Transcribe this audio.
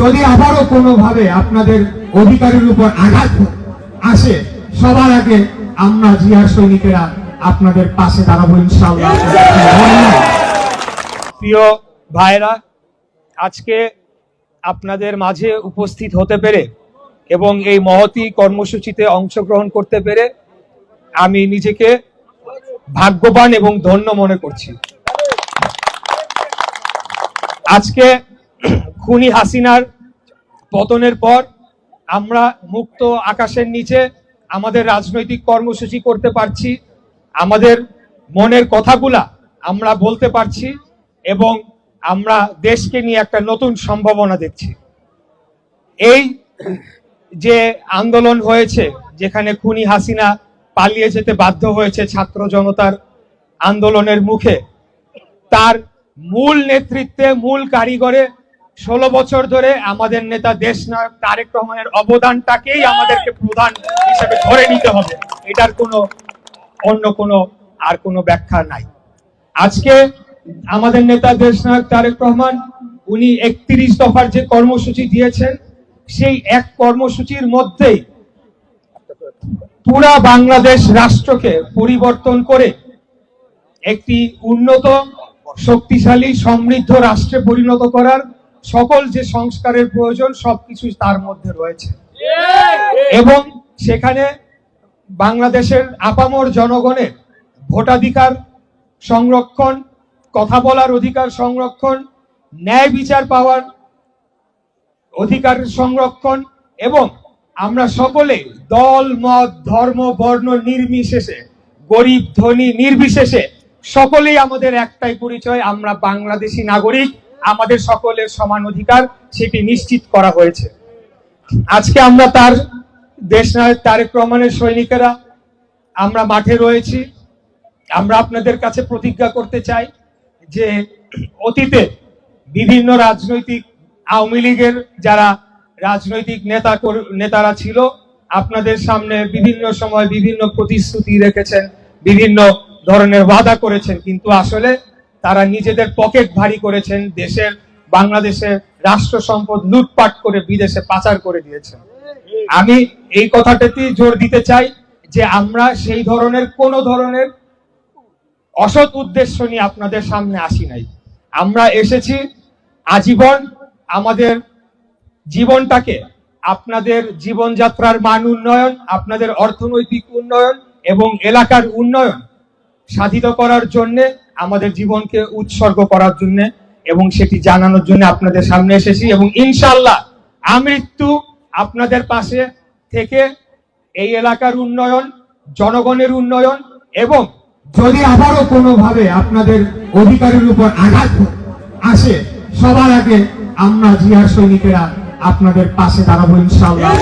যদি আবারও কোনোভাবে আপনাদের অধিকারের উপর আঘাত আসে, সবার আগে আমরা জিয়ার সৈনিকেরা আপনাদের পাশে দাঁড়াবো ইনশাআল্লাহ। প্রিয় ভাইরা, আজকে আপনাদের মাঝে উপস্থিত হতে পেরে এবং এই মহতী কর্মসূচিতে অংশগ্রহণ করতে পেরে আমি নিজেকে ভাগ্যবান এবং ধন্য মনে করছি। আজকে খুনি হাসিনার পতনের পর আমরা মুক্ত আকাশের নিচে আমাদের রাজনৈতিক কর্মসূচি করতে পারছি, আমাদের মনের কথাগুলা আমরা বলতে পারছি এবং আমরা দেশকে নিয়ে একটা নতুন সম্ভাবনা দেখছি। এই যে আন্দোলন হয়েছে, যেখানে খুনি হাসিনা পালিয়ে যেতে বাধ্য হয়েছে ছাত্র জনতার আন্দোলনের মুখে, তার মূল নেতৃত্বে, মূল কারিগরে 16 বছর ধরে আমাদের নেতা দেশনায়ক তারেক রহমানের অবদানটাকেই আমাদেরকে প্রধান হিসেবে ধরে নিতে হবে। এটার অন্য কোনো ব্যাখ্যা নাই। আজকে আমাদের নেতা দেশনায়ক তারেক রহমান উনি 31 দফার যে কর্মসূচি দিয়েছেন, সেই এক কর্মসূচির মধ্যেই পুরা বাংলাদেশ রাষ্ট্রকে পরিবর্তন করে একটি উন্নত, শক্তিশালী, সমৃদ্ধ রাষ্ট্রে পরিণত করার সকল যে সংস্কারের প্রয়োজন সবকিছু তার মধ্যে রয়েছে। এবং সেখানে বাংলাদেশের আপামর জনগণের ভোটাধিকার সংরক্ষণ, কথা বলার অধিকার সংরক্ষণ, ন্যায় বিচার পাওয়ার অধিকার সংরক্ষণ এবং আমরা সকলে দল, মত, ধর্ম, বর্ণ নির্বিশেষে, গরিব ধনী নির্বিশেষে সকলেই আমাদের একটাই পরিচয়, আমরা বাংলাদেশী নাগরিক, আমাদের সকলের সমান অধিকার, সেটি নিশ্চিত করা হয়েছে। আজকে আমরা তার দেশনায়ক তারেক রহমানের সৈনিকেরা আমরা মাঠে রয়েছি। আমরা আপনাদের কাছে প্রতিজ্ঞা করতে চাই যে অতীতে বিভিন্ন রাজনৈতিক, আওয়ামী লীগের যারা রাজনৈতিক নেতারা ছিল, আপনাদের সামনে বিভিন্ন সময় বিভিন্ন প্রতিশ্রুতি রেখেছেন, বিভিন্ন ধরনের ওয়াদা করেছেন, কিন্তু আসলে তারা নিজেদের পকেট ভারী করেছেন, বাংলাদেশের রাষ্ট্র সম্পদ লুটপাট করে বিদেশে পাচার করে দিয়েছেন। আমি এই কথাটাতে জোর দিতে চাই যে আমরা সেই ধরনের কোন ধরনের অসৎ উদ্দেশ্য নিয়ে আপনাদের সামনে আসি নাই। আমরা এসেছি আজীবন আমাদের জীবনটাকে, আপনাদের জীবনযাত্রার মান উন্নয়ন, আপনাদের অর্থনৈতিক উন্নয়ন এবং এলাকার উন্নয়ন সাধিত করার জন্য, আমাদের জীবনকে উৎসর্গ করার জন্য এবং সেটি জানানোর জন্য আপনাদের সামনে এসেছি। এবং ইনশাআল্লাহ আমৃত্যু আপনাদের পাশে থেকে এই এলাকার উন্নয়ন, জনগণের উন্নয়ন এবং যদি আবারও কোনোভাবে আপনাদের অধিকারের উপর আঘাত আসে, সবার আগে আমরা জিয়ার সৈনিকেরা আপনাদের পাশে দাঁড়াবো ইনশাআল্লাহ।